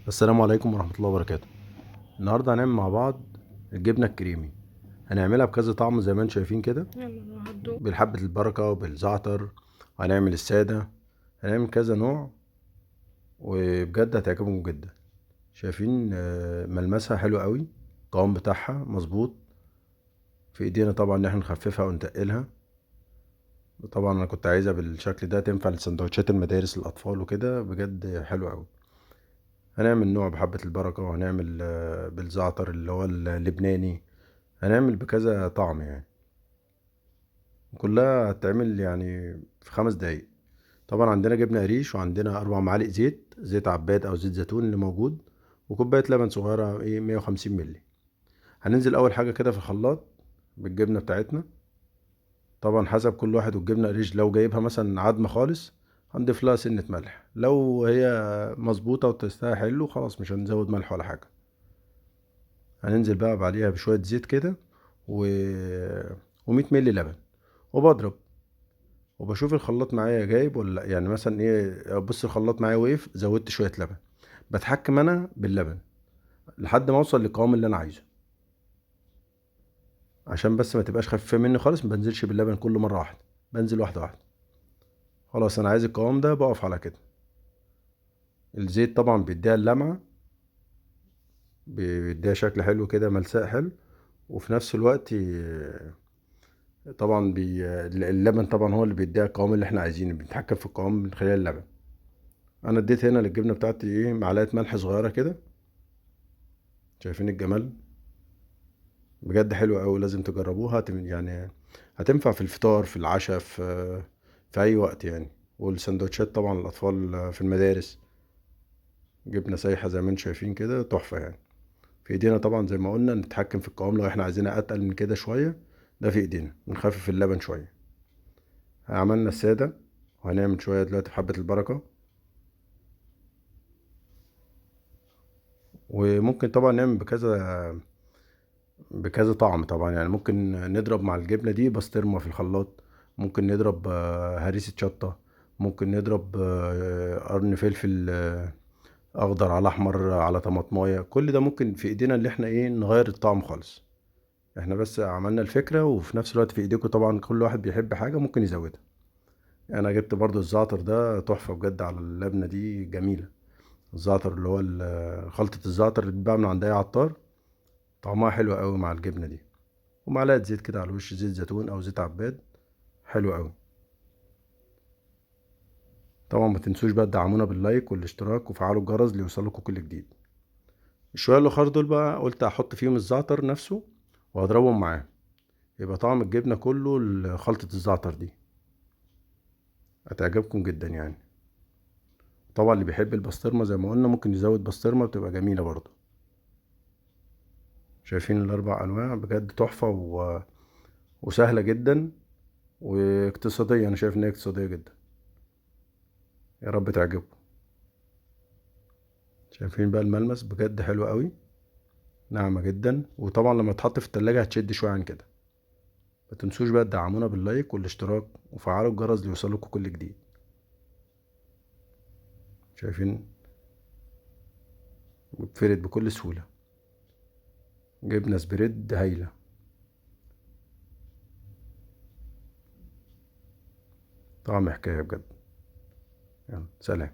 السلام عليكم ورحمة الله وبركاته. النهاردة هنعمل مع بعض الجبنة الكريمي. هنعملها بكذا طعم زي ما انتم شايفين كده، يلا هدوء. بالحبة البركة وبالزعتر، وهنعمل السادة. هنعمل كذا نوع وبجد هتعجبكم جدا. شايفين ملمسها حلو قوي، القوام بتاعها مظبوط. في ايدينا طبعا ان احنا نخففها ونتقلها. طبعا انا كنت عايزها بالشكل ده تنفع لسندوتشات المدارس الاطفال وكده، بجد حلو قوي. هنعمل نوع بحبة البركة، وهنعمل بالزعتر اللي هو اللبناني. هنعمل بكذا طعم يعني، كلها هتتعمل يعني في 5 دقايق. طبعا عندنا جبنة قريش، وعندنا 4 معالق زيت عباد أو زيت زيتون اللي موجود، وكوباية لبن صغيرة 150 ملي. هننزل أول حاجة كده في الخلاط بالجبنة بتاعتنا. طبعا حسب كل واحد، والجبنة قريش لو جايبها مثلا عدمة خالص هنضيف لها سنة ملح، لو هي مظبوطة وتستاهل حلو خلاص مش هنزود ملح ولا حاجة. هننزل بقى بعديها بشوية زيت كده و... و100 ملي لبن، وبضرب وبشوف الخلاط معايا جايب ولا لأ. يعني مثلا ايه، بص الخلاط معايا وقف، زودت شويه لبن. بتحكم انا باللبن لحد ما اوصل للقوام اللي انا عايزه، عشان بس ما تبقاش خفيفه مني خالص. ما بنزلش باللبن كل مره واحده، بنزل واحده واحده. خلاص انا عايز القوام ده، بقف على كده. الزيت طبعا بيديها اللمعه، بيديها شكل حلو كده، ملساء حلو. وفي نفس الوقت طبعا اللبن طبعا هو اللي بيديها القوام اللي احنا عايزينه، بنتحكم في القوام من خلال اللبن. انا اديت هنا للجبنه بتاعتي معلقه ملح صغيره كده. شايفين الجمال؟ بجد حلو قوي، لازم تجربوها. يعني هتنفع في الفطار، في العشاء، في اي وقت يعني. والسندوتشات طبعا الاطفال في المدارس، جبنه سايحه زي ما انتم شايفين كده، تحفه يعني. في ايدينا طبعا زي ما قلنا نتحكم في القوام، لو احنا عايزينها اتقل من كده شويه ده في ايدينا، ونخفف اللبن شويه. عملنا الساده، وهنعمل شويه دلوقتي في حبه البركه. وممكن طبعا نعمل بكذا طعم طبعا. يعني ممكن نضرب مع الجبنة دي بسطرمة في الخلاط، ممكن نضرب هريسة شطة، ممكن نضرب قرن فلفل اخضر على احمر على طماطمايه. كل ده ممكن في ايدينا اللي احنا نغير الطعم خالص. احنا بس عملنا الفكرة، وفي نفس الوقت في ايديكم طبعا، كل واحد بيحب حاجة ممكن يزودها. انا جبت برضو الزعتر ده تحفة بجد على اللبنة دي، جميلة. الزعتر اللي هو خلطة الزعتر اللي بتتباع من عند اي عطار، طعمها حلو قوي مع الجبنة دي. ومعلقه زيت كده على الوش، زيت زيتون او زيت عباد، حلو قوي. طبعا ما تنسوش بقى تدعمونا باللايك والاشتراك وفعلوا الجرس ليوصلكوا كل جديد. الشويه الاخر دول بقى قلت احط فيهم الزعتر نفسه واضربهم معاه، يبقى طعم الجبنه كله خلطه الزعتر دي. هتعجبكم جدا يعني. طبعا اللي بيحب البسطرمه زي ما قلنا ممكن يزود بسطرمه، بتبقى جميله برضو. شايفين ال4 انواع؟ بجد تحفه وسهله جدا واقتصاديه. انا شايف ان هي اقتصاديه جدا. يا رب تعجبكم. شايفين بقى الملمس؟ بجد حلو قوي، ناعمة جدا. وطبعا لما تحط في التلاجة هتشد شوية عن كده. ما تنسوش بقى تدعمونا باللايك والاشتراك وفعلوا الجرس ليوصلكوا كل جديد. شايفين؟ بتفرد بكل سهولة. جبنة سبريد هايلة. طعم حكاية بجد. يلا سلام.